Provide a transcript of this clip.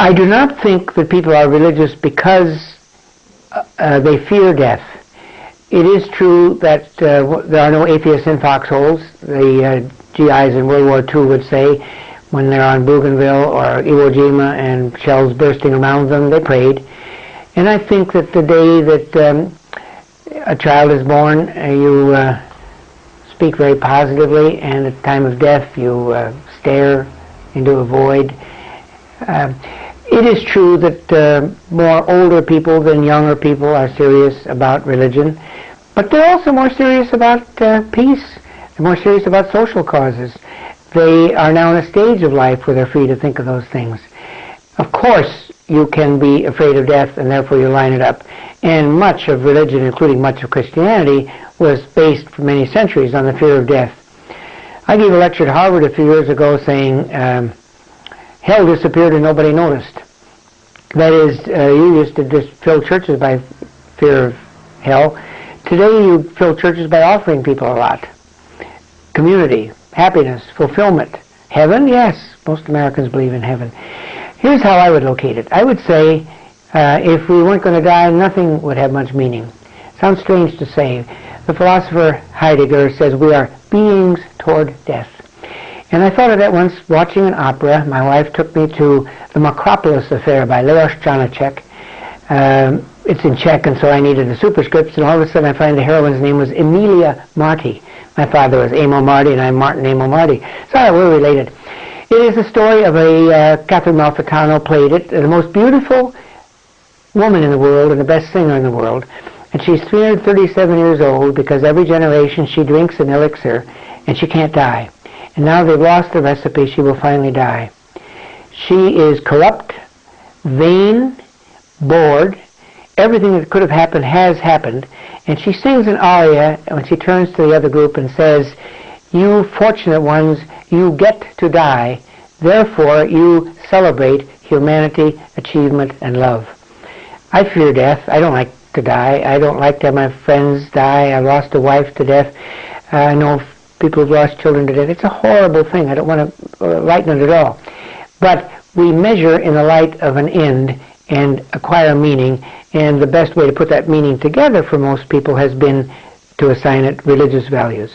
I do not think that people are religious because they fear death. It is true that there are no atheists in foxholes. The GIs in World War II would say when they're on Bougainville or Iwo Jima and shells bursting around them, they prayed. And I think that the day that a child is born, you speak very positively, and at the time of death you stare into a void. It is true that more older people than younger people are serious about religion, but they're also more serious about peace. They're more serious about social causes. They are now in a stage of life where they're free to think of those things. Of course, you can be afraid of death, and therefore you line it up. And much of religion, including much of Christianity, was based for many centuries on the fear of death. I gave a lecture at Harvard a few years ago saying, hell disappeared and nobody noticed. That is, you used to just fill churches by fear of hell. Today you fill churches by offering people a lot. Community, happiness, fulfillment. Heaven? Yes, most Americans believe in heaven. Here's how I would locate it. I would say if we weren't going to die, nothing would have much meaning. Sounds strange to say. The philosopher Heidegger says we are beings toward death. And I thought of that once watching an opera. My wife took me to the Makropolis Affair by Leos Janáček. It's in Czech, and so I needed the superscripts, and all of a sudden I find the heroine's name was Emilia Marty. My father was Amo Marty, and I'm Martin Amo Marty. So we're related. It is the story of a Catherine Malfitano played it, the most beautiful woman in the world and the best singer in the world. And she's 337 years old because every generation she drinks an elixir and she can't die. And now they've lost the recipe, she will finally die. She is corrupt, vain, bored. Everything that could have happened has happened. And she sings an aria when she turns to the other group and says, "You fortunate ones, you get to die. Therefore, you celebrate humanity, achievement, and love." I fear death. I don't like to die. I don't like to have my friends die. I lost a wife to death. I know people who've lost children to death. It's a horrible thing. I don't want to lighten it at all. But we measure in the light of an end and acquire meaning, and the best way to put that meaning together for most people has been to assign it religious values.